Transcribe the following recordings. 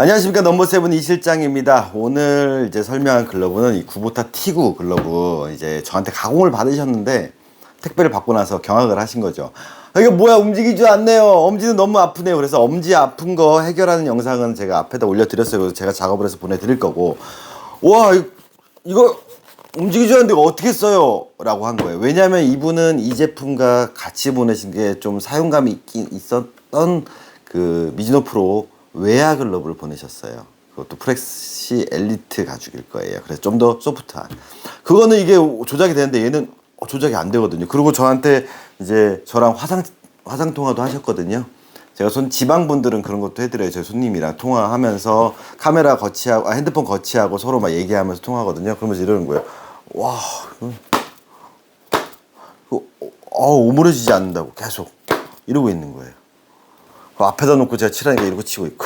안녕하십니까, 넘버세븐 이실장입니다. 오늘 이제 설명한 글러브는 이 구보타 T9 글러브, 이제 저한테 가공을 받으셨는데 택배를 받고 나서 경악을 하신 거죠. 이게 뭐야, 움직이지 않네요. 엄지는 너무 아프네요. 그래서 엄지 아픈 거 해결하는 영상은 제가 앞에다 올려드렸어요. 그래서 제가 작업을 해서 보내드릴 거고, 와, 이거 움직이지 않는데 이거 어떻게 써요? 라고 한 거예요. 왜냐면 이분은 이 제품과 같이 보내신 게 좀 사용감이 있었던 그 미즈노 프로 외야 글러브를 보내셨어요. 그것도 프렉시 엘리트 가죽일 거예요. 그래서 좀 더 소프트한. 그거는 이게 조작이 되는데 얘는 조작이 안 되거든요. 그리고 저한테 이제 저랑 화상 통화도 하셨거든요. 제가 지방분들은 그런 것도 해드려요. 제 손님이랑 통화하면서 카메라 거치하고, 핸드폰 거치하고 서로 막 얘기하면서 통화하거든요. 그러면서 이러는 거예요. 와, 오므려지지 않는다고 계속 이러고 있는 거예요. 앞에다 놓고 제가 칠하니까 이러고 치고 있고.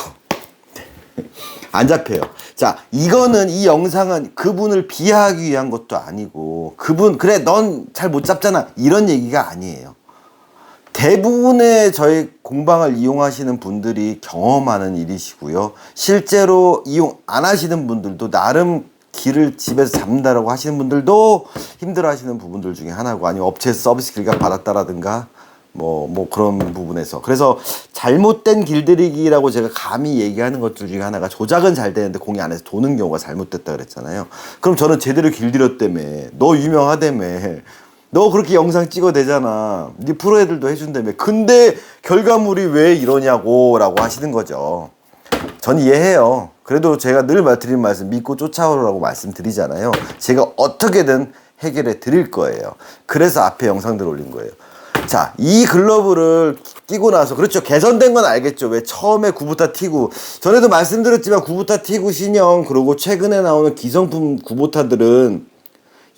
안 잡혀요. 자, 이거는, 이 영상은 그분을 비하하기 위한 것도 아니고, 그분, 그래, 넌 잘 못 잡잖아, 이런 얘기가 아니에요. 대부분의 저희 공방을 이용하시는 분들이 경험하는 일이시고요. 실제로 이용 안 하시는 분들도 나름 길을 집에서 잡는다라고 하시는 분들도 힘들어 하시는 부분들 중에 하나고, 아니면 업체에서 서비스 길가 받았다라든가, 뭐 그런 부분에서. 그래서 잘못된 길들이기라고 제가 감히 얘기하는 것들 중에 하나가, 조작은 잘 되는데 공이 안에서 도는 경우가 잘못됐다 그랬잖아요. 그럼 저는 제대로 길들였다며, 너 유명하다며, 너 그렇게 영상 찍어대잖아, 네 프로 애들도 해준다며, 근데 결과물이 왜 이러냐고 라고 하시는 거죠. 전 이해해요. 그래도 제가 늘 드리는 말씀, 믿고 쫓아오라고 말씀드리잖아요. 제가 어떻게든 해결해 드릴 거예요. 그래서 앞에 영상들 올린 거예요. 자, 이 글러브를 끼고 나서, 그렇죠, 개선된 건 알겠죠. 왜 처음에 구보타 T9, 전에도 말씀드렸지만 구보타 T9 신형, 그리고 최근에 나오는 기성품 구보타들은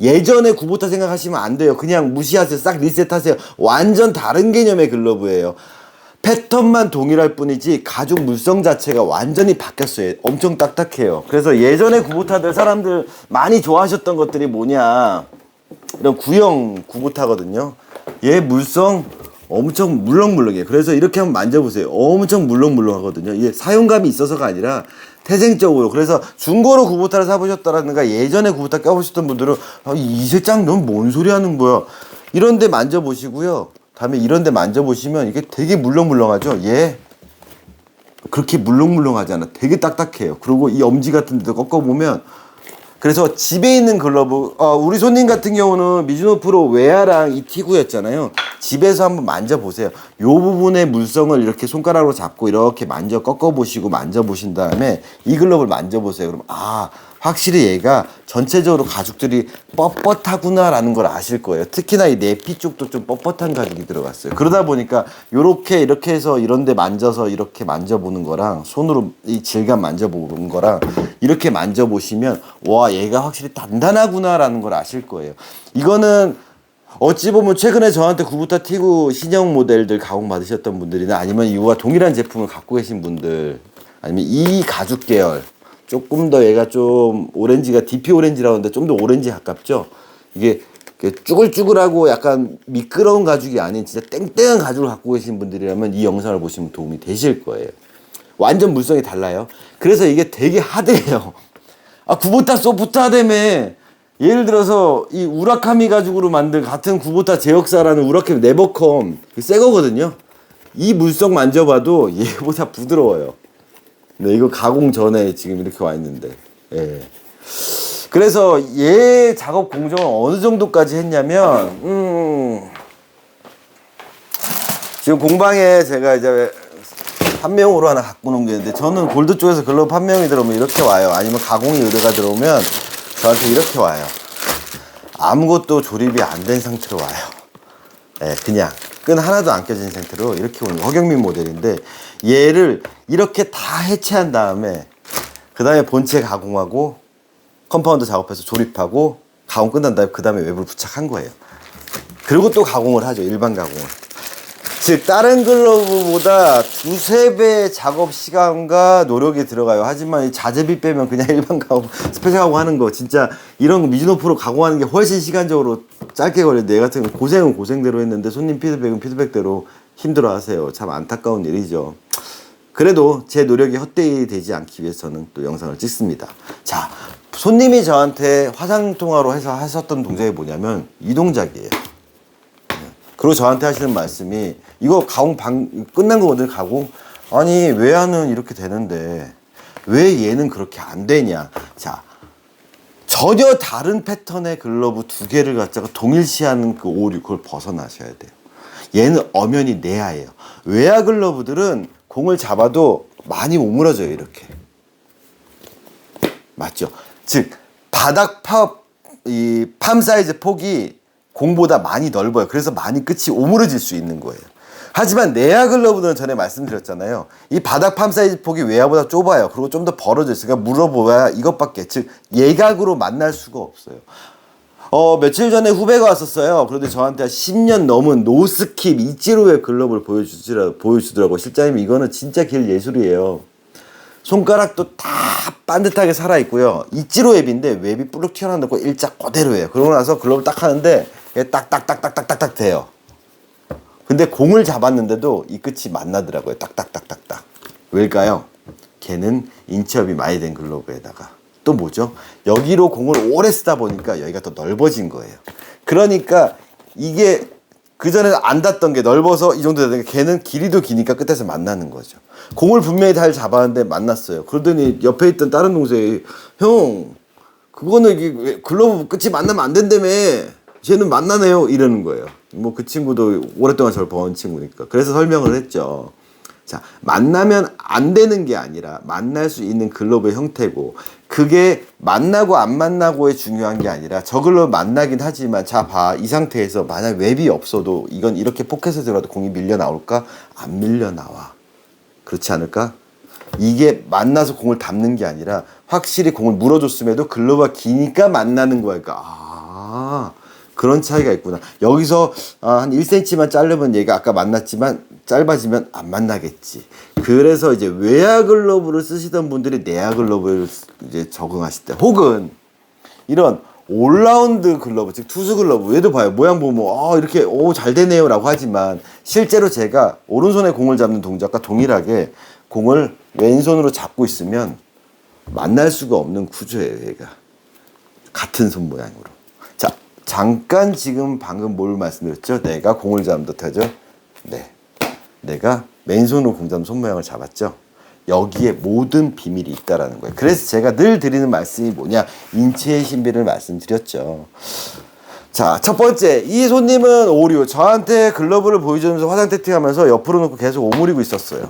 예전에 구보타 생각하시면 안 돼요. 그냥 무시하세요. 싹 리셋하세요. 완전 다른 개념의 글러브예요. 패턴만 동일할 뿐이지 가죽 물성 자체가 완전히 바뀌었어요. 엄청 딱딱해요. 그래서 예전에 구보타들 사람들 많이 좋아하셨던 것들이 뭐냐, 이런 구형 구보타거든요. 얘 물성 엄청 물렁물렁해요. 그래서 이렇게 한번 만져보세요. 엄청 물렁물렁하거든요. 이게 사용감이 있어서가 아니라 태생적으로. 그래서 중고로 구보타를 사보셨다라든가 예전에 구보타 껴보셨던 분들은 이 실장 넌 뭔 소리 하는 거야, 이런데 만져보시고요. 다음에 이런데 만져보시면 이게 되게 물렁물렁하죠. 얘 그렇게 물렁물렁하지 않아. 되게 딱딱해요. 그리고 이 엄지 같은 데도 꺾어보면, 그래서 집에 있는 글러브, 우리 손님 같은 경우는 미즈노 프로 외야랑 이 T9였잖아요. 집에서 한번 만져보세요. 요 부분의 물성을 이렇게 손가락으로 잡고 이렇게 꺾어보시고 만져보신 다음에 이 글러브를 만져보세요. 그럼 확실히 얘가 전체적으로 가죽들이 뻣뻣하구나 라는 걸 아실 거예요. 특히나 이 내피 쪽도 좀 뻣뻣한 가죽이 들어갔어요. 그러다 보니까 이렇게 해서 이런데 만져서 이렇게 만져보는 거랑, 손으로 이 질감 만져보는 거랑 이렇게 만져보시면, 와, 얘가 확실히 단단하구나 라는 걸 아실 거예요. 이거는 어찌 보면 최근에 저한테 구보타 T9 신형 모델들 가공 받으셨던 분들이나, 아니면 이와 동일한 제품을 갖고 계신 분들, 아니면 이 가죽 계열, 조금 더 얘가 좀 오렌지가 DP 오렌지라고 하는데 좀 더 오렌지에 가깝죠. 이게 쭈글쭈글하고 약간 미끄러운 가죽이 아닌 진짜 땡땡한 가죽을 갖고 계신 분들이라면 이 영상을 보시면 도움이 되실 거예요. 완전 물성이 달라요. 그래서 이게 되게 하드해요. 구보타 소프트하다며. 예를 들어서 이 우라카미 가죽으로 만든 같은 구보타 제역사라는 우라카미 네버컴, 새 거거든요. 이 물성 만져봐도 얘보다 부드러워요. 네, 이거 가공 전에 지금 이렇게 와 있는데. 예. 그래서 얘 작업 공정을 어느 정도까지 했냐면, 지금 공방에 제가 이제 판매용으로 하나 갖고 놓은 게 있는데, 저는 골드 쪽에서 글러브 판매용이 들어오면 이렇게 와요. 아니면 가공이 의뢰가 들어오면 저한테 이렇게 와요. 아무것도 조립이 안 된 상태로 와요. 예, 그냥 끈 하나도 안 껴진 상태로 이렇게 오는 허경민 모델인데, 얘를 이렇게 다 해체한 다음에 그 다음에 본체 가공하고 컴파운드 작업해서 조립하고 가공 끝난 다음에 그 다음에 외부를 부착한 거예요. 그리고 또 가공을 하죠. 일반 가공을. 즉 다른 글러브보다 두세 배 작업 시간과 노력이 들어가요. 하지만 이 자재비 빼면 그냥 일반 가공, 스페셜 가공하는 거, 진짜 이런 거 미즈노 프로 가공하는 게 훨씬 시간적으로 짧게 걸리는데, 얘 같은 경우 고생은 고생대로 했는데 손님 피드백은 피드백대로 힘들어 하세요. 참 안타까운 일이죠. 그래도 제 노력이 헛되이 되지 않기 위해서는 또 영상을 찍습니다. 자, 손님이 저한테 화상통화로 해서 하셨던 동작이 뭐냐면 이 동작이에요. 그리고 저한테 하시는 말씀이 이거 가공 끝난 거거든요. 가공. 아니 외야는 이렇게 되는데 왜 얘는 그렇게 안 되냐. 자, 전혀 다른 패턴의 글러브 두 개를 갖다가 동일시하는 그 오류, 그걸 벗어나셔야 돼요. 얘는 엄연히 내야예요. 외야 글러브들은 공을 잡아도 많이 오므러져요. 이렇게. 맞죠? 즉 바닥 팜 사이즈 폭이 공보다 많이 넓어요. 그래서 많이 끝이 오므러질 수 있는 거예요. 하지만 내야 글러브는 전에 말씀드렸잖아요. 이 바닥 팜 사이즈 폭이 외야보다 좁아요. 그리고 좀 더 벌어져 있으니까 물어보아야 이것밖에, 즉 예각으로 만날 수가 없어요. 며칠 전에 후배가 왔었어요. 그런데 저한테 10년 넘은 노스킵 이지로의 글러브를 보여주더라고요. 실장님 이거는 진짜 길 예술이에요. 손가락도 다 반듯하게 살아있고요. 이지로 웹인데 웹이 뿌룩 튀어나오고 일자 그대로예요. 그러고 나서 글러브 딱 하는데 딱딱딱딱딱딱딱 돼요. 근데 공을 잡았는데도 이 끝이 만나더라고요. 딱딱딱딱딱. 왜일까요? 걔는 인치업이 많이 된 글러브에다가 또 뭐죠? 여기로 공을 오래 쓰다 보니까 여기가 더 넓어진 거예요. 그러니까 이게 그전에는 안 닿던 게 넓어서 이 정도 되니까 걔는 길이도 기니까 끝에서 만나는 거죠. 공을 분명히 잘 잡았는데 만났어요. 그러더니 옆에 있던 다른 동생이 형 그거는 이게 글러브 끝이 만나면 안 된다며. 쟤는 만나네요. 이러는 거예요. 뭐 그 친구도 오랫동안 저를 본 친구니까. 그래서 설명을 했죠. 자, 만나면 안 되는 게 아니라 만날 수 있는 글러브의 형태고, 그게 만나고 안 만나고의 중요한 게 아니라 저 글러브 만나긴 하지만 자 봐, 이 상태에서 만약 웹이 없어도 이건 이렇게 포켓에 들어도 공이 밀려 나올까? 안 밀려 나와. 그렇지 않을까? 이게 만나서 공을 담는 게 아니라 확실히 공을 물어줬음에도 글러브가 기니까 만나는 거야. 그러니까 그런 차이가 있구나. 여기서 한 1cm만 자르면 얘가 아까 만났지만 짧아지면 안 만나겠지. 그래서 이제 외야 글러브를 쓰시던 분들이 내야 글러브를 이제 적응하실 때, 혹은 이런 올라운드 글러브, 즉 투수 글러브, 얘도 봐요. 모양 보면 이렇게 잘 되네요 라고 하지만 실제로 제가 오른손에 공을 잡는 동작과 동일하게 공을 왼손으로 잡고 있으면 만날 수가 없는 구조예요. 얘가 같은 손 모양으로. 자, 잠깐 지금 방금 뭘 말씀드렸죠? 내가 공을 잡는 듯하죠? 네, 내가 맨손으로 공 잡는 손 모양을 잡았죠? 여기에 모든 비밀이 있다라는 거예요. 그래서 제가 늘 드리는 말씀이 뭐냐? 인체의 신비를 말씀드렸죠. 자, 첫 번째, 이 손님은 오류. 저한테 글러브를 보여주면서 화상 테스팅하면서 옆으로 놓고 계속 오므리고 있었어요.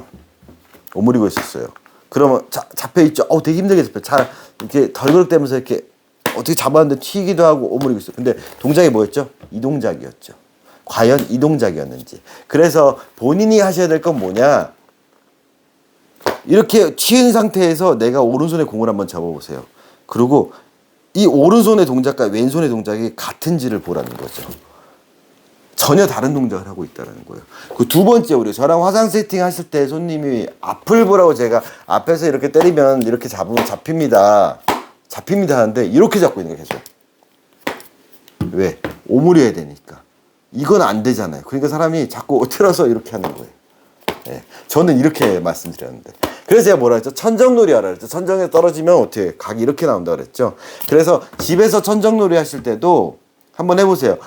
그러면 잡혀있죠? 되게 힘들게 잡혀. 잘 이렇게 덜그럭대면서 이렇게 어떻게 잡았는데 튀기도 하고 오므리고 있어요. 근데 동작이 뭐였죠? 이 동작이었죠. 과연 이 동작이었는지. 그래서 본인이 하셔야 될 건 뭐냐? 이렇게 튀은 상태에서 내가 오른손에 공을 한번 잡아보세요. 그리고 이 오른손의 동작과 왼손의 동작이 같은지를 보라는 거죠. 전혀 다른 동작을 하고 있다는 거예요. 그 두 번째, 우리 저랑 화상 세팅 하실 때 손님이 앞을 보라고 제가 앞에서 이렇게 때리면 이렇게 잡으면 잡힙니다 하는데 이렇게 잡고 있는 거예요. 계속. 왜? 오므려야 되니까. 이건 안 되잖아요. 그러니까 사람이 자꾸 틀어서 이렇게 하는 거예요. 네, 저는 이렇게 말씀드렸는데. 그래서 제가 뭐라 했죠? 천정놀이 하라 그랬죠. 천정에 떨어지면 어떻게 각이 이렇게 나온다 그랬죠. 그래서 집에서 천정놀이 하실 때도 한번 해보세요.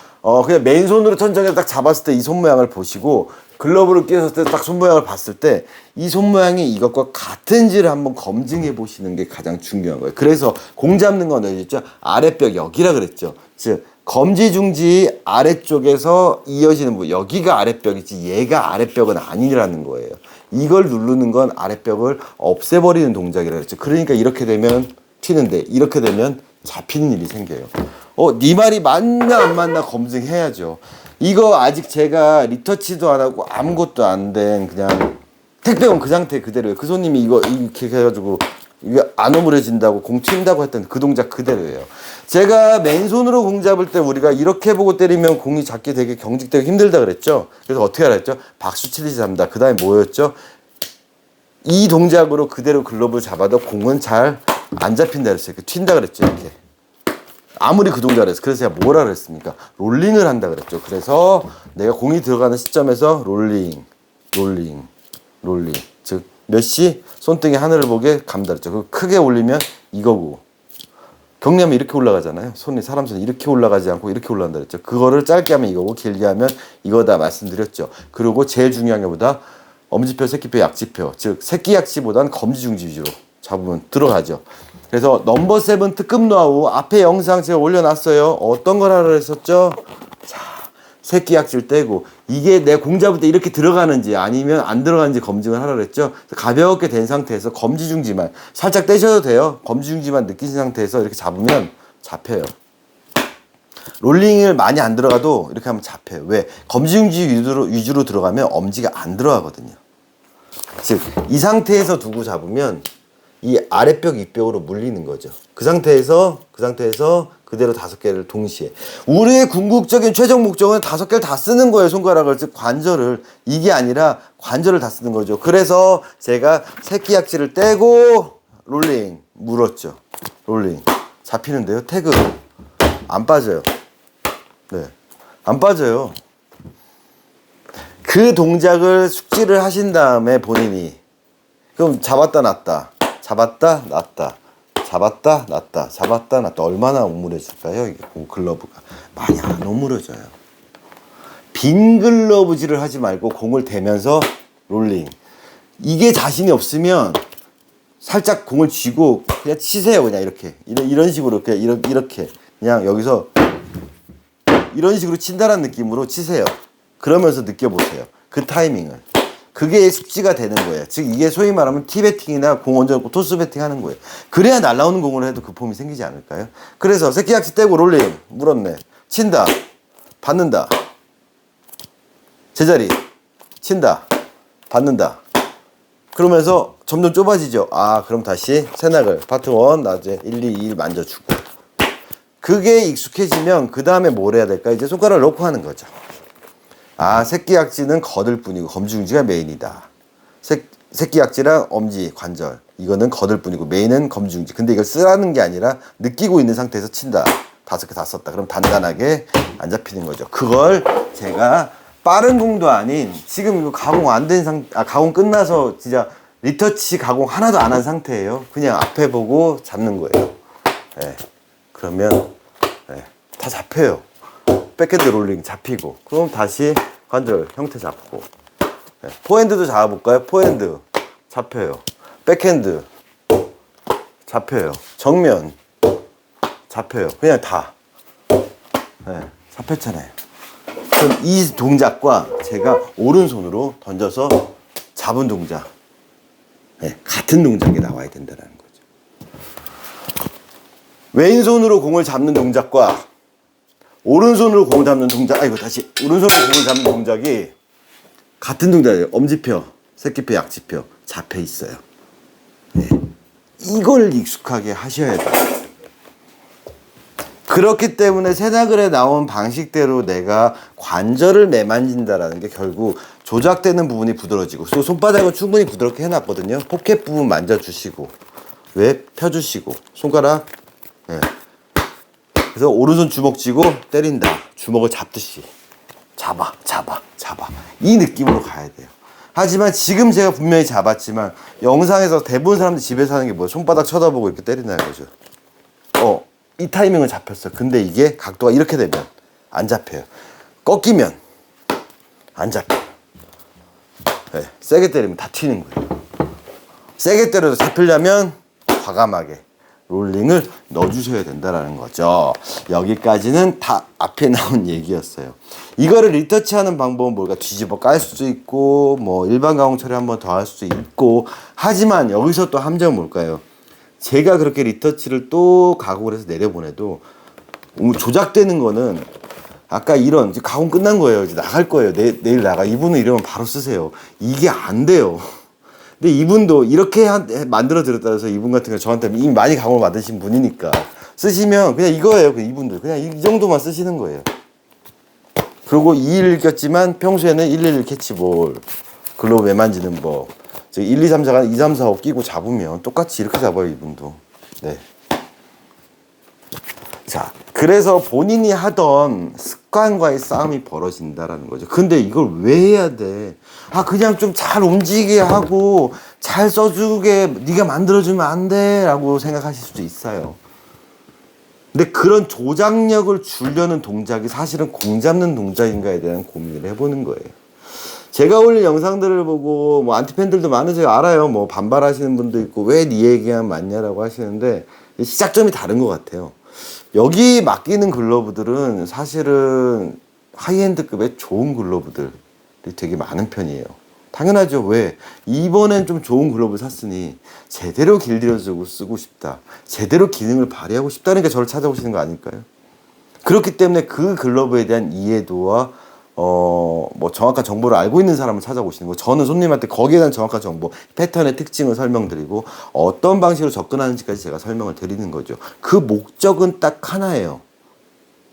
그냥 맨손으로 천정에 딱 잡았을 때 이 손 모양을 보시고, 글러브를 끼웠을 때 딱 손 모양을 봤을 때 이 손 모양이 이것과 같은지를 한번 검증해 보시는 게 가장 중요한 거예요. 그래서 공 잡는 건 어디였죠? 아랫벽 여기라 그랬죠. 즉 검지 중지 아래쪽에서 이어지는 부분, 여기가 아랫벽이지 얘가 아랫벽은 아니라는 거예요. 이걸 누르는 건 아랫벽을 없애버리는 동작이라 그랬죠. 그러니까 이렇게 되면 튀는데 이렇게 되면 잡히는 일이 생겨요. 네 말이 맞나 안 맞나 검증해야죠. 이거 아직 제가 리터치도 안 하고 아무것도 안 된 그냥 택배 온 그 상태 그대로예요. 그 손님이 이거 이렇게 해가지고 이게 안 오므려진다고 공 튄다고 했던 그 동작 그대로예요. 제가 맨손으로 공 잡을 때 우리가 이렇게 보고 때리면 공이 잡기 되게 경직되고 힘들다 그랬죠. 그래서 어떻게 하라 했죠? 박수 치듯이 잡는다. 그 다음에 뭐였죠? 이 동작으로 그대로 글러브를 잡아도 공은 잘 안 잡힌다 그랬어요. 이렇게 튄다 그랬죠. 이렇게. 아무리 그 동작을 했어. 그래서 제가 뭐라 그랬습니까? 롤링을 한다 그랬죠. 그래서 내가 공이 들어가는 시점에서 롤링. 즉 몇 시? 손등이 하늘을 보게 감다 그랬죠. 그 크게 올리면 이거고. 경리하면 이렇게 올라가잖아요. 사람 손이 이렇게 올라가지 않고 이렇게 올라간다 그랬죠. 그거를 짧게 하면 이거고 길게 하면 이거다 말씀드렸죠. 그리고 제일 중요한 게 보다 엄지표, 새끼표, 약지표. 즉 새끼 약지보단 검지 중지 위주로 잡으면 들어가죠. 그래서 넘버 7 특급 노하우 앞에 영상 제가 올려놨어요. 어떤 걸 하라 했었죠? 자, 새끼 약지를 떼고 이게 내 공 잡을 때 이렇게 들어가는지 아니면 안 들어가는지 검증을 하라 그랬죠. 가볍게 된 상태에서 검지 중지만 살짝 떼셔도 돼요. 검지 중지만 느끼신 상태에서 이렇게 잡으면 잡혀요. 롤링을 많이 안 들어가도 이렇게 하면 잡혀요. 왜? 검지 중지 위주로 들어가면 엄지가 안 들어가거든요. 즉 이 상태에서 두고 잡으면 이 아랫벽 윗벽으로 물리는 거죠. 그 상태에서 그대로 5개를 동시에. 우리의 궁극적인 최종 목적은 5개를 다 쓰는 거예요. 손가락을, 즉 관절을. 이게 아니라 관절을 다 쓰는 거죠. 그래서 제가 새끼 약지를 떼고 롤링 물었죠. 롤링 잡히는데요. 태그 안 빠져요. 네, 안 빠져요. 그 동작을 숙지를 하신 다음에 본인이 그럼 잡았다 놨다 잡았다 놨다 잡았다 놨다 잡았다 놨다 얼마나 오므려질까요? 이게 글러브가 많이 안 오므려져요. 빈 글러브질을 하지 말고 공을 대면서 롤링. 이게 자신이 없으면 살짝 공을 쥐고 그냥 치세요. 그냥 이렇게 이런 식으로 이렇게 그냥 여기서 이런 식으로 친다는 느낌으로 치세요. 그러면서 느껴보세요. 그 타이밍을. 그게 숙지가 되는 거예요. 즉 이게 소위 말하면 티배팅이나 공 얹어놓고 토스 배팅 하는 거예요. 그래야 날라오는 공을 해도 그 폼이 생기지 않을까요? 그래서 새끼 약지 떼고 롤링 물었네. 친다. 받는다. 제자리. 친다. 받는다. 그러면서 점점 좁아지죠. 아 그럼 다시 세낙을 파트 1 낮에 1, 2, 1 만져주고. 그게 익숙해지면 그 다음에 뭘 해야 될까? 이제 손가락을 놓고 하는 거죠. 아 새끼 약지는 거들 뿐이고 검지 중지가 메인이다. 새끼 약지랑 엄지 관절 이거는 거들 뿐이고 메인은 검지 중지. 근데 이걸 쓰라는 게 아니라 느끼고 있는 상태에서 친다. 5개 다 썼다. 그럼 단단하게 안 잡히는 거죠. 그걸 제가 빠른 공도 아닌 지금 이거 가공 안 된 가공 끝나서 진짜 리터치 가공 하나도 안 한 상태예요. 그냥 앞에 보고 잡는 거예요. 네. 그러면 네. 다 잡혀요. 백핸드 롤링 잡히고 그럼 다시 관절 형태 잡고. 네. 포핸드도 잡아볼까요? 포핸드 잡혀요. 백핸드 잡혀요. 정면 잡혀요. 그냥 다 네. 잡혔잖아요. 그럼 이 동작과 제가 오른손으로 던져서 잡은 동작 네. 같은 동작이 나와야 된다는 거죠. 왼손으로 공을 잡는 동작과 오른손으로 공을 잡는 동작, 다시 오른손으로 공을 잡는 동작이 같은 동작이에요. 엄지표, 새끼표, 약지표 잡혀 있어요. 네. 이걸 익숙하게 하셔야 돼요. 그렇기 때문에 세나글에 나온 방식대로 내가 관절을 매만진다라는 게 결국 조작되는 부분이 부드러워지고 손바닥은 충분히 부드럽게 해놨거든요. 포켓 부분 만져주시고 왜 펴주시고 손가락 네. 그래서 오른손 주먹 쥐고 때린다. 주먹을 잡듯이 잡아 이 느낌으로 가야 돼요. 하지만 지금 제가 분명히 잡았지만 영상에서 대부분 사람들이 집에서 하는 게 뭐예요? 손바닥 쳐다보고 이렇게 때린다는 거죠. 이 타이밍은 잡혔어. 근데 이게 각도가 이렇게 되면 안 잡혀요. 꺾이면 안 잡혀. 네, 세게 때리면 다 튀는 거예요. 세게 때려도 잡히려면 과감하게 롤링을 넣어주셔야 된다는 거죠. 여기까지는 다 앞에 나온 얘기였어요. 이거를 리터치하는 방법은 뭘까? 뒤집어 깔 수도 있고 뭐 일반 가공 처리 한 번 더 할 수도 있고 하지만 여기서 또 함정은 뭘까요? 제가 그렇게 리터치를 또 가공을 해서 내려보내도 조작되는 거는 아까 이런 이제 가공 끝난 거예요. 이제 나갈 거예요. 내일 나가. 이분은 이러면 바로 쓰세요. 이게 안 돼요. 근데 이분도 이렇게 만들어 드렸다 해서 이분 같은 경우 저한테 이미 많이 가공을 받으신 분이니까 쓰시면 그냥 이거예요. 이분들 그냥 이 정도만 쓰시는 거예요. 그리고 2일 읽었지만 평소에는 111 캐치볼 글로브 왜 만지는 법 1, 2, 3, 4가 2, 3, 4, 5 끼고 잡으면 똑같이 이렇게 잡아요. 이분도. 네. 자, 그래서 본인이 하던 습관과의 싸움이 벌어진다라는 거죠. 근데 이걸 왜 해야 돼? 아, 그냥 좀 잘 움직이게 하고 잘 써주게 네가 만들어주면 안 돼? 라고 생각하실 수도 있어요. 근데 그런 조작력을 주려는 동작이 사실은 공 잡는 동작인가에 대한 고민을 해보는 거예요. 제가 올린 영상들을 보고 뭐 안티팬들도 많으세요. 알아요. 뭐 반발하시는 분도 있고 왜 네 얘기만 맞냐라고 하시는데 시작점이 다른 것 같아요. 여기 맡기는 글러브들은 사실은 하이엔드급의 좋은 글러브들이 되게 많은 편이에요. 당연하죠. 왜? 이번엔 좀 좋은 글러브를 샀으니 제대로 길들여주고 쓰고 싶다. 제대로 기능을 발휘하고 싶다니까 저를 찾아오시는 거 아닐까요? 그렇기 때문에 그 글러브에 대한 이해도와 뭐 정확한 정보를 알고 있는 사람을 찾아오시는 거. 저는 손님한테 거기에 대한 정확한 정보, 패턴의 특징을 설명드리고 어떤 방식으로 접근하는지까지 제가 설명을 드리는 거죠. 그 목적은 딱 하나예요.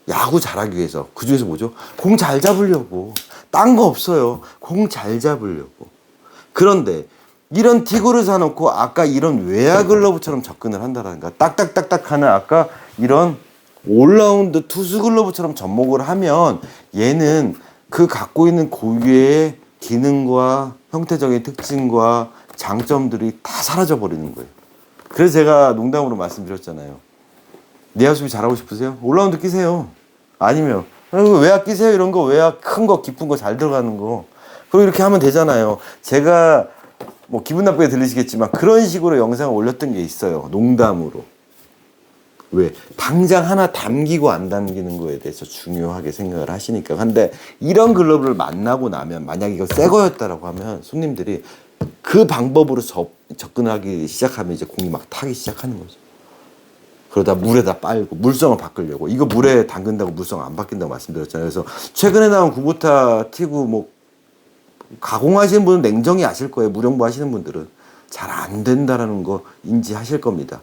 야구 잘하기 위해서. 그 중에서 뭐죠? 공 잘 잡으려고. 딴 거 없어요. 공 잘 잡으려고. 그런데 이런 티구를 사놓고 아까 이런 외야 글러브처럼 접근을 한다라는가. 딱딱딱딱 하는 아까 이런 올라운드 투수 글러브처럼 접목을 하면 얘는 그 갖고 있는 고유의 기능과 형태적인 특징과 장점들이 다 사라져 버리는 거예요. 그래서 제가 농담으로 말씀드렸잖아요. 내야 수비 잘하고 싶으세요? 올라운드 끼세요. 아니면 외야 끼세요. 이런 거 외야 큰 거 깊은 거 잘 들어가는 거. 그리고 이렇게 하면 되잖아요. 제가 뭐 기분 나쁘게 들리시겠지만 그런 식으로 영상을 올렸던 게 있어요. 농담으로. 왜? 당장 하나 담기고 안 담기는 거에 대해서 중요하게 생각을 하시니까. 근데 이런 글러브를 만나고 나면 만약 이거 새 거였다라고 하면 손님들이 그 방법으로 접근하기 시작하면 이제 공이 막 타기 시작하는 거죠. 그러다 물에다 빨고 물성을 바꾸려고. 이거 물에 담근다고 물성 안 바뀐다고 말씀드렸잖아요. 그래서 최근에 나온 구보타 티구 뭐 가공하시는 분은 냉정히 아실 거예요. 무령부 하시는 분들은 잘 안 된다라는 거 인지하실 겁니다.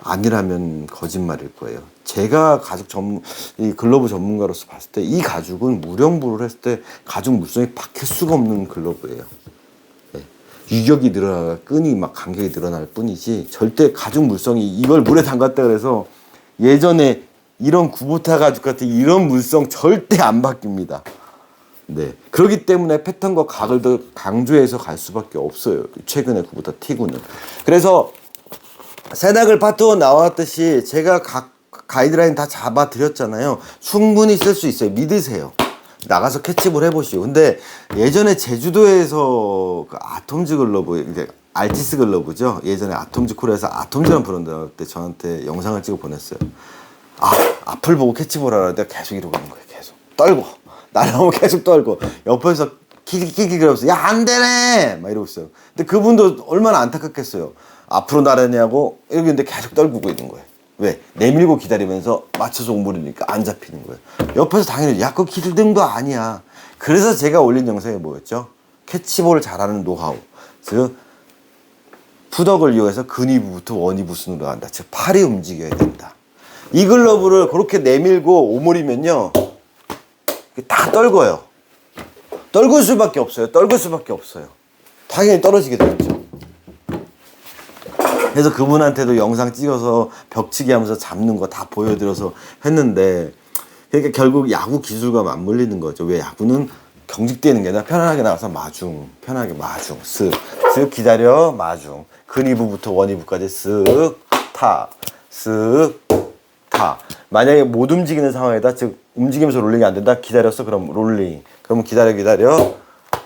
아니라면 거짓말일 거예요. 제가 이 글러브 전문가로서 봤을 때 이 가죽은 무령부를 했을 때 가죽 물성이 바뀔 수가 없는 글러브예요. 네. 유격이 늘어나가 끈이 막 간격이 늘어날 뿐이지 절대 가죽 물성이 이걸 물에 담갔다 그래서 예전에 이런 구보타 가죽 같은 이런 물성 절대 안 바뀝니다. 네. 그렇기 때문에 패턴과 각을 더 강조해서 갈 수밖에 없어요. 최근에 구보타 티구는. 그래서 세나글 파트 1 나왔듯이 제가 각 가이드라인 다 잡아 드렸잖아요. 충분히 쓸 수 있어요. 믿으세요. 나가서 캐치볼 해보시오. 근데 예전에 제주도에서 그 아톰즈 글러브, 이제 알티스 글러브죠. 예전에 아톰즈 코리아에서 아톰즈라는 브랜드 나올 때 저한테 영상을 찍어 보냈어요. 앞을 보고 캐치볼 하라는데 계속 이러고 있는 거예요. 계속 떨고 날아오면 계속 떨고 옆에서 키키키키 그러면서 야 안 되네 막 이러고 있어요. 근데 그분도 얼마나 안타깝겠어요. 앞으로 나르냐고 이렇게 근데 계속 떨구고 있는 거예요. 왜? 내밀고 기다리면서 맞춰서 오므리니까 안 잡히는 거예요. 옆에서 당연히 야 그거 길든 거 아니야. 그래서 제가 올린 영상이 뭐였죠? 캐치볼을 잘하는 노하우. 즉 푸덕을 이용해서 근위부부터 원위부순으로 간다. 즉 팔이 움직여야 된다. 이 글러브를 그렇게 내밀고 오므리면요 다 떨궈요. 떨굴 수밖에 없어요. 떨굴 수밖에 없어요. 당연히 떨어지게 되겠죠. 그래서 그분한테도 영상 찍어서 벽치기 하면서 잡는 거 다 보여드려서 했는데 그러니까 결국 야구 기술과 맞물리는 거죠. 왜? 야구는 경직되는 게 아니라 편안하게 나가서 마중, 편하게 마중, 쓱 기다려 마중, 근위부부터 원위부까지 쓱 타, 쓱 타. 만약에 못 움직이는 상황에다 즉 움직이면서 롤링이 안 된다. 기다렸어. 그럼 롤링. 그러면 기다려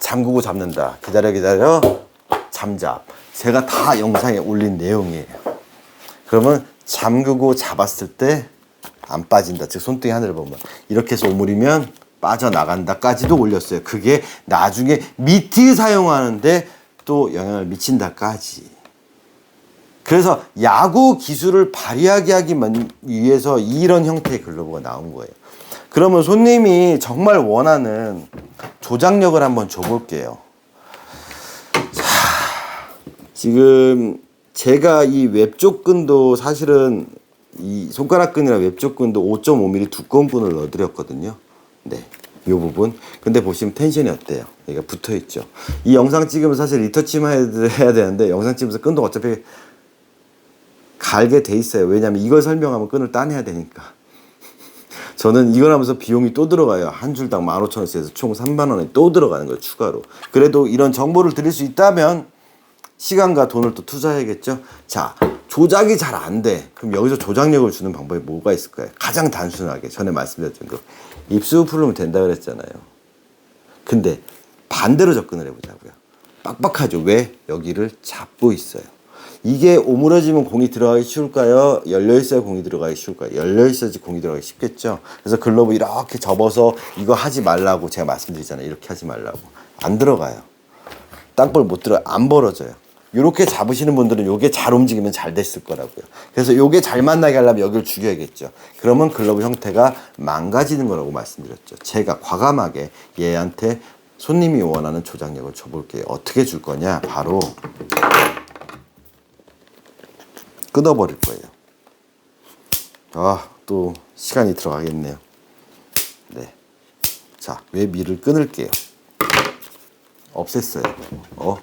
잠그고 잡는다. 기다려 잠잡. 제가 다 영상에 올린 내용이에요. 그러면 잠그고 잡았을 때 안 빠진다. 즉 손등이 하늘을 보면 이렇게 해서 오므리면 빠져나간다까지도 올렸어요. 그게 나중에 미트 사용하는데 또 영향을 미친다까지. 그래서 야구 기술을 발휘하게 하기 위해서 이런 형태의 글러브가 나온 거예요. 그러면 손님이 정말 원하는 조작력을 한번 줘볼게요. 자, 지금 제가 이 웹쪽 끈도 사실은 이 손가락 끈이랑 웹쪽 끈도 5.5mm 두꺼운 끈을 넣어드렸거든요. 네, 이 부분. 근데 보시면 텐션이 어때요? 여기가 붙어있죠. 이 영상 찍으면 사실 리터치만 해야 되는데 영상 찍으면서 끈도 어차피 갈게 돼 있어요. 왜냐면 이걸 설명하면 끈을 따내야 되니까. 저는 이걸 하면서 비용이 또 들어가요. 한 줄당 15,000원에서 총 3만원이 또 들어가는 거예요. 추가로. 그래도 이런 정보를 드릴 수 있다면 시간과 돈을 또 투자해야겠죠. 자, 조작이 잘 안 돼. 그럼 여기서 조작력을 주는 방법이 뭐가 있을까요? 가장 단순하게 전에 말씀드렸던 거. 입수 풀으면 된다 그랬잖아요. 근데 반대로 접근을 해보자고요. 빡빡하죠. 왜? 여기를 잡고 있어요. 이게 오므려지면 공이 들어가기 쉬울까요? 열려있어야 공이 들어가기 쉬울까요? 열려있어야지 공이 들어가기 쉽겠죠. 그래서 글러브 이렇게 접어서 이거 하지 말라고 제가 말씀드리잖아요. 이렇게 하지 말라고. 안 들어가요. 땅볼 못 들어가요. 안 벌어져요. 이렇게 잡으시는 분들은 요게 잘 움직이면 잘 됐을 거라고요. 그래서 요게 잘 만나게 하려면 여기를 죽여야겠죠. 그러면 글러브 형태가 망가지는 거라고 말씀드렸죠. 제가 과감하게 얘한테 손님이 원하는 조작력을 줘볼게요. 어떻게 줄 거냐? 바로 끊어버릴 거예요. 아, 또 시간이 들어가겠네요. 네. 자, 웹2를 끊을게요. 없앴어요.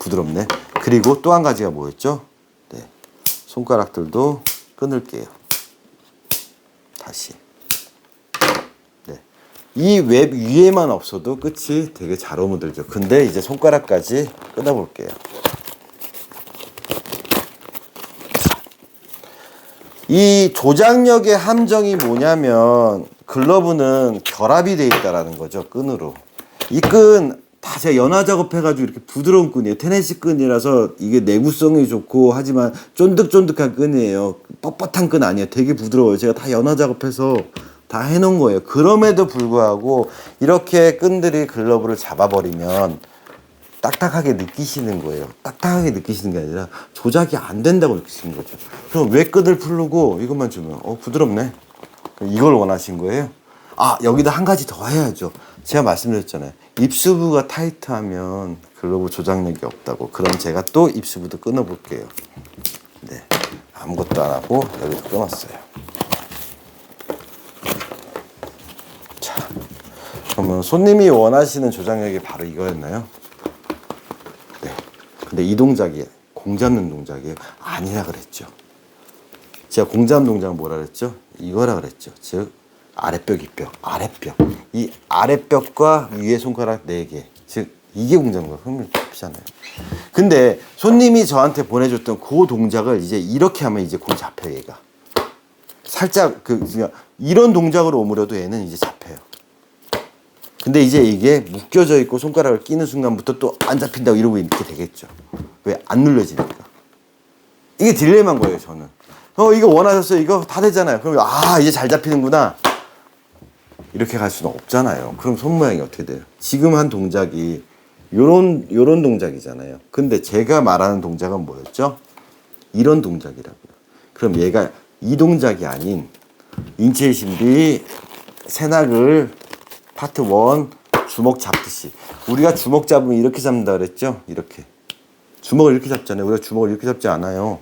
부드럽네. 그리고 또 한 가지가 뭐였죠? 네. 손가락들도 끊을게요. 다시. 네. 이 웹 위에만 없어도 끝이 되게 잘 오므들죠. 근데 이제 손가락까지 끊어볼게요. 이 조작력의 함정이 뭐냐면 글러브는 결합이 돼 있다라는 거죠. 끈으로. 이 끈 다 제가 연화 작업해가지고 이렇게 부드러운 끈이에요. 테네시 끈이라서 이게 내구성이 좋고 하지만 쫀득쫀득한 끈이에요. 뻣뻣한 끈 아니에요. 되게 부드러워요. 제가 다 연화 작업해서 다 해놓은 거예요. 그럼에도 불구하고 이렇게 끈들이 글러브를 잡아버리면 딱딱하게 느끼시는 거예요. 딱딱하게 느끼시는 게 아니라 조작이 안 된다고 느끼시는 거죠. 그럼 왜 끈을 풀고 이것만 주면 부드럽네. 이걸 원하신 거예요? 아, 여기다 한 가지 더 해야죠. 제가 말씀드렸잖아요. 입수부가 타이트하면 글러브 조작력이 없다고. 그럼 제가 또 입수부도 끊어볼게요. 네, 아무것도 안 하고 여기도 끊었어요. 자, 그러면 손님이 원하시는 조작력이 바로 이거였나요? 네. 근데 이 동작이 공 잡는 동작이에요? 아니라 그랬죠. 제가 공 잡는 동작은 뭐라 그랬죠? 이거라 그랬죠. 즉 아랫벽, 윗벽, 아랫벽. 이 아랫벽과 위에 손가락 4개. 즉 이게 공 잡는 거예요. 흥미롭잖아요. 근데 손님이 저한테 보내줬던 그 동작을 이제 이렇게 하면 이제 공 잡혀요. 얘가 살짝 이런 동작으로 오므려도 얘는 이제 잡혀요. 근데 이제 이게 묶여져 있고 손가락을 끼는 순간부터 또 안 잡힌다고 이러고 이렇게 되겠죠. 왜? 안 눌러지니까. 이게 딜레마인 거예요. 저는 이거 원하셨어요. 이거 다 되잖아요. 그럼 이제 잘 잡히는구나 이렇게 갈 수는 없잖아요. 그럼 손 모양이 어떻게 돼요? 지금 한 동작이 요런 동작이잖아요. 근데 제가 말하는 동작은 뭐였죠? 이런 동작이라고요. 그럼 얘가 이 동작이 아닌 인체의 신비 새낙을 파트 1 주먹 잡듯이. 우리가 주먹 잡으면 이렇게 잡는다 그랬죠? 이렇게. 주먹을 이렇게 잡잖아요. 우리가 주먹을 이렇게 잡지 않아요.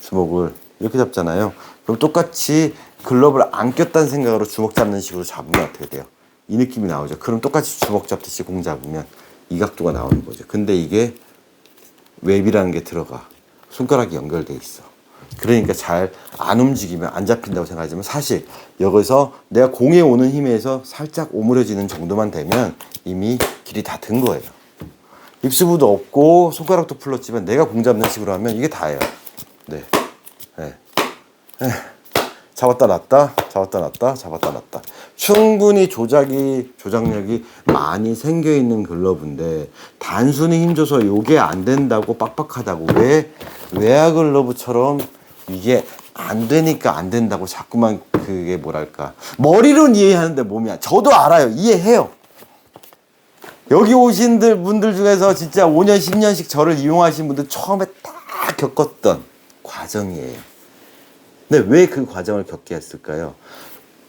주먹을 이렇게 잡잖아요. 그럼 똑같이 글러브를 안 꼈다는 생각으로 주먹 잡는 식으로 잡으면 어떻게 돼요? 이 느낌이 나오죠. 그럼 똑같이 주먹 잡듯이 공 잡으면 이 각도가 나오는 거죠. 근데 이게 웹이라는 게 들어가. 손가락이 연결돼 있어. 그러니까 잘 안 움직이면 안 잡힌다고 생각하지만 사실 여기서 내가 공에 오는 힘에 의해서 살짝 오므려지는 정도만 되면 이미 길이 다 든 거예요. 입수부도 없고 손가락도 풀렀지만 내가 공 잡는 식으로 하면 이게 다예요. 네. 잡았다 놨다 잡았다 놨다 잡았다 놨다. 충분히 조작력이 많이 생겨있는 글러브인데 단순히 힘줘서 요게 안 된다고 빡빡하다고 왜 외야 글러브처럼 이게 안 되니까 안 된다고 자꾸만 그게 뭐랄까 머리로는 이해하는데 몸이 저도 알아요. 이해해요. 여기 오신 분들 중에서 진짜 5년 10년씩 저를 이용하신 분들 처음에 다 겪었던 과정이에요. 근데 왜 그 과정을 겪게 했을까요?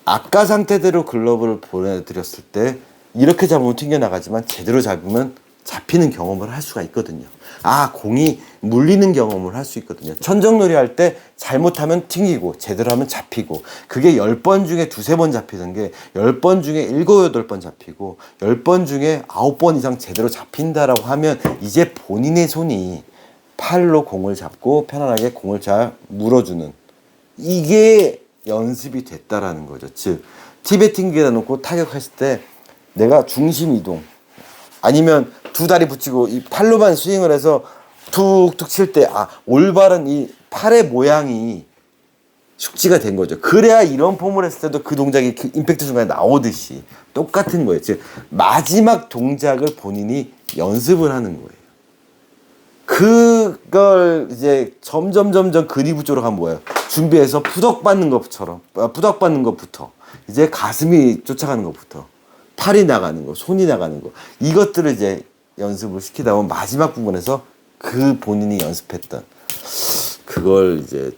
아까 상태대로 글러브를 보내드렸을 때 이렇게 잡으면 튕겨나가지만 제대로 잡으면 잡히는 경험을 할 수가 있거든요. 공이 물리는 경험을 할 수 있거든요. 천정놀이 할 때 잘못하면 튕기고 제대로 하면 잡히고 그게 10번 중에 2-3번 잡히는 게 10번 중에 7-8번 잡히고 10번 중에 9번 이상 제대로 잡힌다라고 하면 이제 본인의 손이 팔로 공을 잡고 편안하게 공을 잘 물어주는 이게 연습이 됐다라는 거죠. 즉 티베팅기에다 놓고 타격했을 때 내가 중심 이동 아니면 두 다리 붙이고 이 팔로만 스윙을 해서 툭툭 칠 때 올바른 이 팔의 모양이 숙지가 된 거죠. 그래야 이런 폼을 했을 때도 그 동작이 그 임팩트 순간에 나오듯이 똑같은 거예요. 즉 마지막 동작을 본인이 연습을 하는 거예요. 그걸 이제 점점 그리브 쪽으로 가면 뭐예요? 준비해서 푸덕받는 것부터 이제 가슴이 쫓아가는 것부터 팔이 나가는 거, 손이 나가는 거 이것들을 이제 연습을 시키다 보면 마지막 부분에서 그 본인이 연습했던 그걸 이제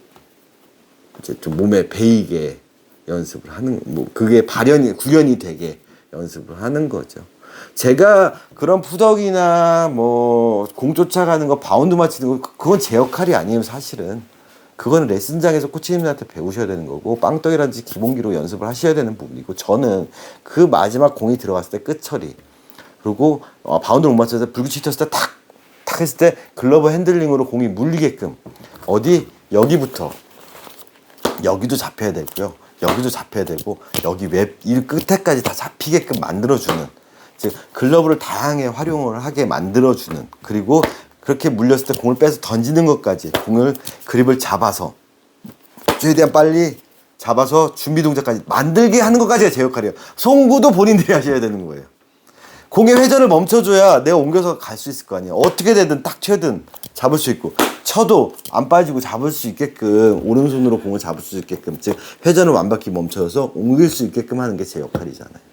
좀 몸에 배이게 연습을 하는 그게 구현이 되게 연습을 하는 거죠. 제가 그런 푸덕이나 공 쫓아가는 거 바운드 맞히는 거 그건 제 역할이 아니에요. 사실은 그거는 레슨장에서 코치님들한테 배우셔야 되는 거고 빵떡이라든지 기본기로 연습을 하셔야 되는 부분이고 저는 그 마지막 공이 들어갔을 때 끝 처리 그리고 바운드를 못 맞춰서 불규칙 쳤을 때 탁 했을 때 글러브 핸들링으로 공이 물리게끔 어디 여기부터 여기도 잡혀야 되고요. 여기도 잡혀야 되고 여기 이 끝에까지 다 잡히게끔 만들어주는 즉 글러브를 다양하게 활용을 하게 만들어주는 그리고 그렇게 물렸을 때 공을 빼서 던지는 것까지 공을 그립을 잡아서 최대한 빨리 잡아서 준비 동작까지 만들게 하는 것까지가 제 역할이에요. 송구도 본인들이 하셔야 되는 거예요. 공의 회전을 멈춰줘야 내가 옮겨서 갈 수 있을 거 아니에요. 어떻게 되든 딱 쳐든 잡을 수 있고 쳐도 안 빠지고 잡을 수 있게끔 오른손으로 공을 잡을 수 있게끔 즉 회전을 완벽히 멈춰서 옮길 수 있게끔 하는 게 제 역할이잖아요.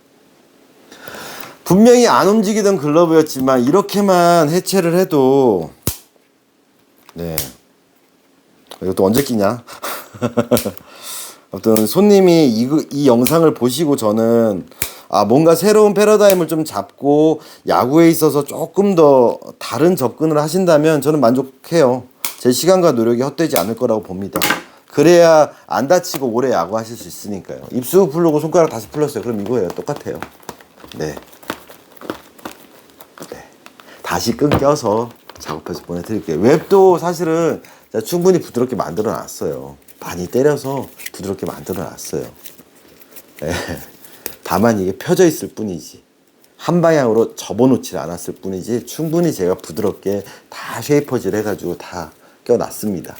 분명히 안 움직이던 글러브였지만 이렇게만 해체를 해도 네 이것도 언제 끼냐 아무튼 손님이 이 영상을 보시고 저는 뭔가 새로운 패러다임을 좀 잡고 야구에 있어서 조금 더 다른 접근을 하신다면 저는 만족해요. 제 시간과 노력이 헛되지 않을 거라고 봅니다. 그래야 안 다치고 오래 야구하실 수 있으니까요. 입수 풀르고 손가락 다시 풀렸어요. 그럼 이거예요. 똑같아요. 네. 다시 끊겨서 작업해서 보내드릴게요. 웹도 사실은 충분히 부드럽게 만들어 놨어요. 많이 때려서 부드럽게 만들어 놨어요. 네. 다만 이게 펴져 있을 뿐이지 한 방향으로 접어놓지 않았을 뿐이지 충분히 제가 부드럽게 다 쉐이퍼질 해가지고 다 껴놨습니다.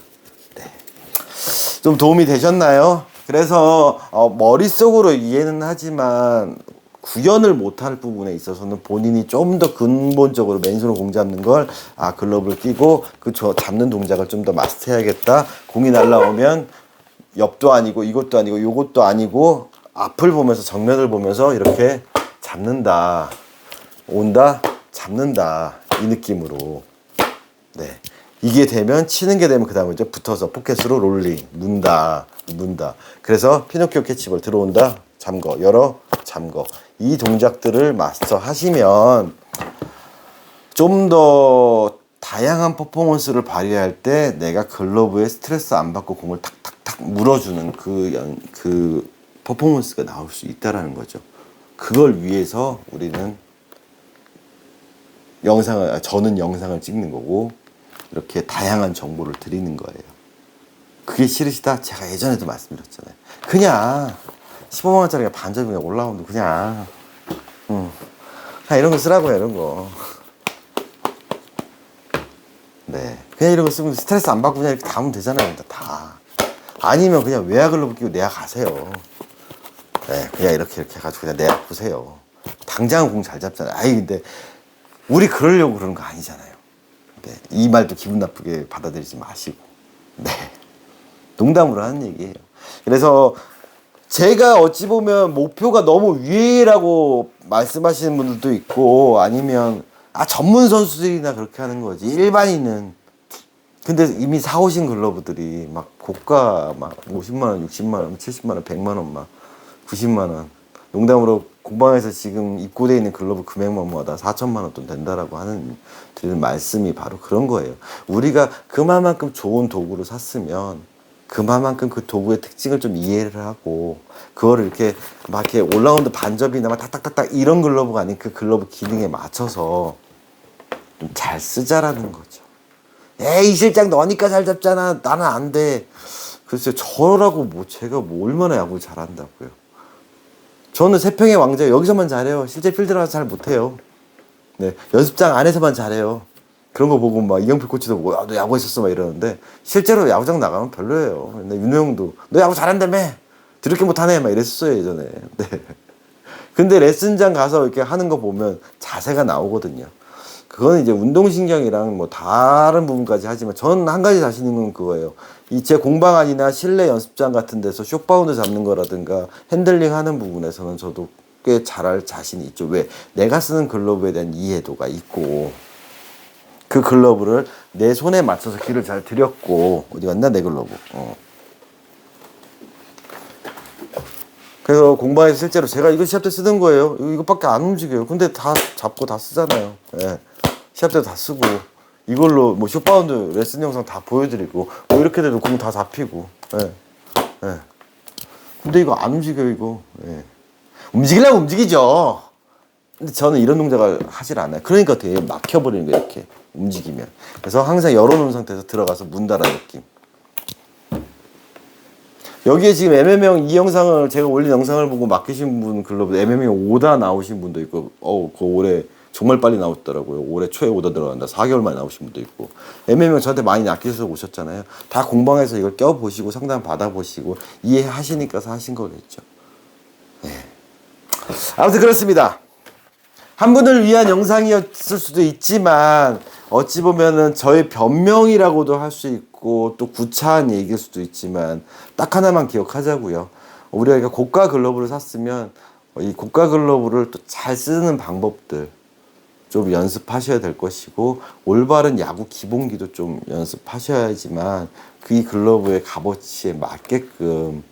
네. 좀 도움이 되셨나요? 그래서 머릿속으로 이해는 하지만 구현을 못할 부분에 있어서는 본인이 좀 더 근본적으로 맨손으로 공 잡는 걸 글러브를 끼고 잡는 동작을 좀 더 마스터해야겠다. 공이 날라오면 옆도 아니고 이것도 아니고 요것도 아니고 앞을 보면서 정면을 보면서 이렇게 잡는다. 온다. 잡는다. 이 느낌으로. 네. 이게 되면 치는 게 되면 그다음에 이제 붙어서 포켓으로 롤링 문다. 그래서 피노키오 캐치볼 들어온다. 잠궈. 열어. 잠궈. 이 동작들을 마스터 하시면 좀 더 다양한 퍼포먼스를 발휘할 때 내가 글러브에 스트레스 안 받고 공을 탁탁탁 물어주는 그 퍼포먼스가 나올 수 있다라는 거죠. 그걸 위해서 우리는 저는 영상을 찍는 거고 이렇게 다양한 정보를 드리는 거예요. 그게 싫으시다? 제가 예전에도 말씀드렸잖아요. 그냥 15만 원짜리가 반점이 올라오는데 그냥 이런 거 쓰라고요. 이런 거. 네, 그냥 이런 거 쓰면 스트레스 안 받고 그냥 이렇게 다 하면 되잖아요. 다. 아니면 그냥 외야글러브 끼고 내야 가세요. 네, 그냥 이렇게 해가지고 그냥 내야 보세요. 당장은 공 잘 잡잖아요. 근데 우리 그러려고 그러는 거 아니잖아요. 네, 이 말도 기분 나쁘게 받아들이지 마시고. 네, 농담으로 하는 얘기예요. 그래서 제가 어찌 보면 목표가 너무 위라고 말씀하시는 분들도 있고 아니면 전문 선수들이나 그렇게 하는 거지 일반인은 근데 이미 사오신 글러브들이 막 고가 막 50만 원, 60만 원, 70만 원, 100만 원, 막 90만 원 농담으로 공방에서 지금 입고되어 있는 글러브 금액만마다 4천만 원 돈 된다라고 드리는 말씀이 바로 그런 거예요. 우리가 그만큼 좋은 도구를 샀으면 그만큼 그 도구의 특징을 좀 이해를 하고 그거를 이렇게 막 이렇게 올라운드 반접이나 막 탁탁탁탁 이런 글러브가 아닌 그 글러브 기능에 맞춰서 좀 잘 쓰자라는 거죠. 이 실장 너니까 잘 잡잖아. 나는 안 돼. 글쎄요, 저라고 제가 얼마나 야구 잘한다고요. 저는 세평의 왕자 여기서만 잘해요. 실제 필드 나가서 잘 못해요. 네, 연습장 안에서만 잘해요. 그런 거 보고 막 이영필 코치도 보고 야, 너 야구했었어 막 이러는데 실제로 야구장 나가면 별로예요. 근데 윤호 형도 너 야구 잘한다며 드럽게 못하네 막 이랬었어요 예전에. 네. 근데 레슨장 가서 이렇게 하는 거 보면 자세가 나오거든요. 그거는 이제 운동신경이랑 뭐 다른 부분까지 하지만 저는 한 가지 자신 있는 건 그거예요. 이 제 공방 안이나 실내 연습장 같은 데서 숏바운드 잡는 거라든가 핸들링 하는 부분에서는 저도 꽤 잘할 자신이 있죠. 왜? 내가 쓰는 글러브에 대한 이해도가 있고 그 글러브를 내 손에 맞춰서 길을 잘 들였고 어디 갔나 내 글러브. 그래서 공방에서 실제로 제가 이거 시합 때 쓰던 거예요. 이것밖에 안 움직여요. 근데 다 잡고 다 쓰잖아요. 예. 시합 때 다 쓰고 이걸로 뭐 숏바운드 레슨 영상 다 보여드리고 뭐 이렇게 돼도 공 다 잡히고. 예. 예. 근데 이거 안 움직여요 이거. 예. 움직이려면 움직이죠. 근데 저는 이런 동작을 하질 않아요. 그러니까 되게 막혀버리는 거예요 이렇게 움직이면. 그래서 항상 열어놓은 상태에서 들어가서 문 닫아 느낌. 여기에 지금 MM형 이 영상을 제가 올린 영상을 보고 맡기신 분 글러브 MM형 오다 나오신 분도 있고 그 올해 정말 빨리 나왔더라고요. 올해 초에 오다 들어간다. 4개월 만에 나오신 분도 있고 MM형 저한테 많이 아끼셔서 오셨잖아요. 다 공방에서 이걸 껴보시고 상담 받아보시고 이해하시니까 하신 거겠죠. 네. 아무튼 그렇습니다. 한 분을 위한 영상이었을 수도 있지만 어찌 보면은 저의 변명이라고도 할 수 있고 또 구차한 얘기일 수도 있지만 딱 하나만 기억하자고요. 우리가 고가 글러브를 샀으면 이 고가 글러브를 또 잘 쓰는 방법들 좀 연습하셔야 될 것이고 올바른 야구 기본기도 좀 연습하셔야지만 그 이 글러브의 값어치에 맞게끔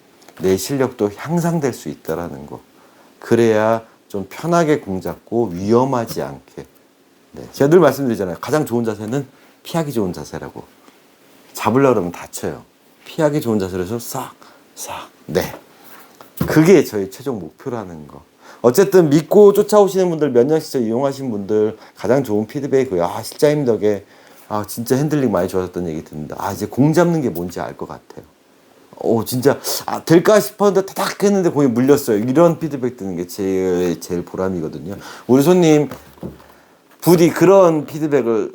내 실력도 향상될 수 있다라는 거. 그래야 좀 편하게 공 잡고 위험하지 않게. 네. 제가 늘 말씀드리잖아요. 가장 좋은 자세는 피하기 좋은 자세라고. 잡으려고 그러면 다쳐요. 피하기 좋은 자세로 해서 싹. 네. 그게 저희 최종 목표라는 거. 어쨌든 믿고 쫓아오시는 분들, 몇 년씩 이용하신 분들 가장 좋은 피드백이 그거예요. 아, 실장님 덕에 진짜 핸들링 많이 좋아졌다는 얘기 듣는다. 이제 공 잡는 게 뭔지 알 것 같아요. 진짜 될까 싶었는데 타닥 했는데 공이 물렸어요. 이런 피드백 듣는 게 제일 보람이거든요. 우리 손님 부디 그런 피드백을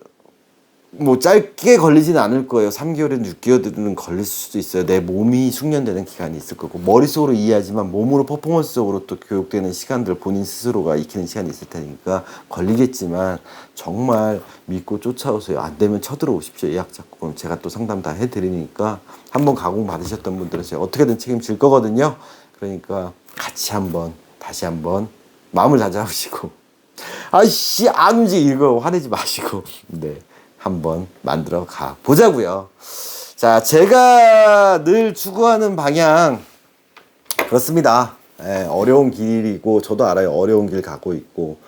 뭐 짧게 걸리지는 않을 거예요. 3개월에는 6개월에는 걸릴 수도 있어요. 내 몸이 숙련되는 기간이 있을 거고 머릿속으로 이해하지만 몸으로 퍼포먼스적으로 또 교육되는 시간들 본인 스스로가 익히는 시간이 있을 테니까 걸리겠지만 정말 믿고 쫓아오세요. 안 되면 쳐들어오십시오. 예약 잡고 그럼 제가 또 상담 다 해드리니까 한번 가공 받으셨던 분들은 제가 어떻게든 책임질 거거든요. 그러니까 같이 다시 한번 마음을 다잡으시고 안 움직이고 화내지 마시고 네. 한번 만들어 가 보자고요. 자, 제가 늘 추구하는 방향 그렇습니다. 어려운 길이고 저도 알아요. 어려운 길 가고 있고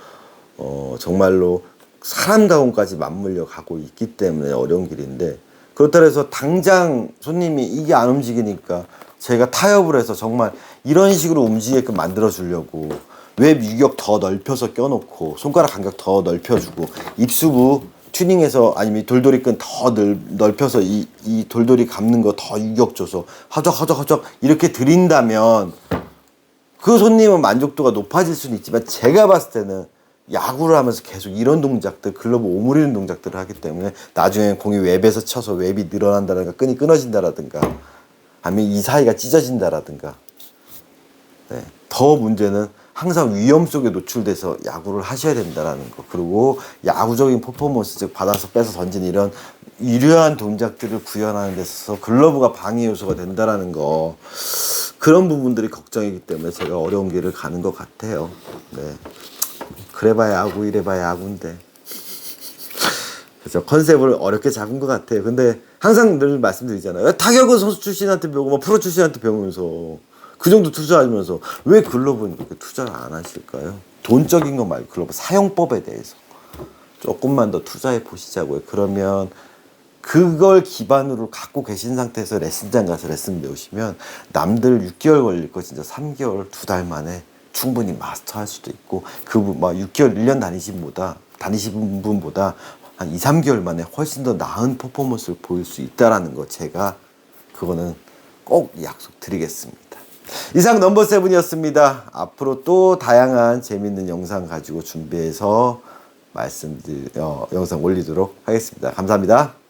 정말로 사람 가공까지 맞물려 가고 있기 때문에 어려운 길인데 그렇다고 해서 당장 손님이 이게 안 움직이니까 제가 타협을 해서 정말 이런 식으로 움직이게끔 만들어 주려고 웹 유격 더 넓혀서 껴놓고 손가락 간격 더 넓혀주고 입수부 튜닝해서 아니면 돌돌이 끈 더 넓혀서 이 돌돌이 감는 거 더 유격 줘서 허적 이렇게 드린다면 그 손님은 만족도가 높아질 수는 있지만 제가 봤을 때는 야구를 하면서 계속 이런 동작들 글러브 오므리는 동작들을 하기 때문에 나중에 공이 웹에서 쳐서 웹이 늘어난다든가 끈이 끊어진다라든가 아니면 이 사이가 찢어진다라든가 네. 더 문제는 항상 위험 속에 노출돼서 야구를 하셔야 된다라는 거. 그리고 야구적인 퍼포먼스, 즉 받아서 빼서 던지는 이런 유려한 동작들을 구현하는 데 있어서 글러브가 방해 요소가 된다라는 거. 그런 부분들이 걱정이기 때문에 제가 어려운 길을 가는 것 같아요. 네. 그래봐야 야구, 이래봐야 야구인데. 그래서 컨셉을 어렵게 잡은 것 같아요. 근데 항상 늘 말씀드리잖아요. 타격은 선수 출신한테 배우고 프로 출신한테 배우면서 그 정도 투자하면서 왜 글러브는 그렇게 투자를 안 하실까요? 돈적인 거 말고 글러브 사용법에 대해서 조금만 더 투자해 보시자고요. 그러면 그걸 기반으로 갖고 계신 상태에서 레슨장 가서 레슨 배우시면 남들 6개월 걸릴 거 진짜 3개월, 2달 만에 충분히 마스터할 수도 있고 그분 막 6개월, 1년 다니신 분보다 한 2, 3개월 만에 훨씬 더 나은 퍼포먼스를 보일 수 있다라는 거 제가 그거는 꼭 약속드리겠습니다. 이상 넘버 세븐이었습니다. 앞으로 또 다양한 재밌는 영상 가지고 준비해서 영상 올리도록 하겠습니다. 감사합니다.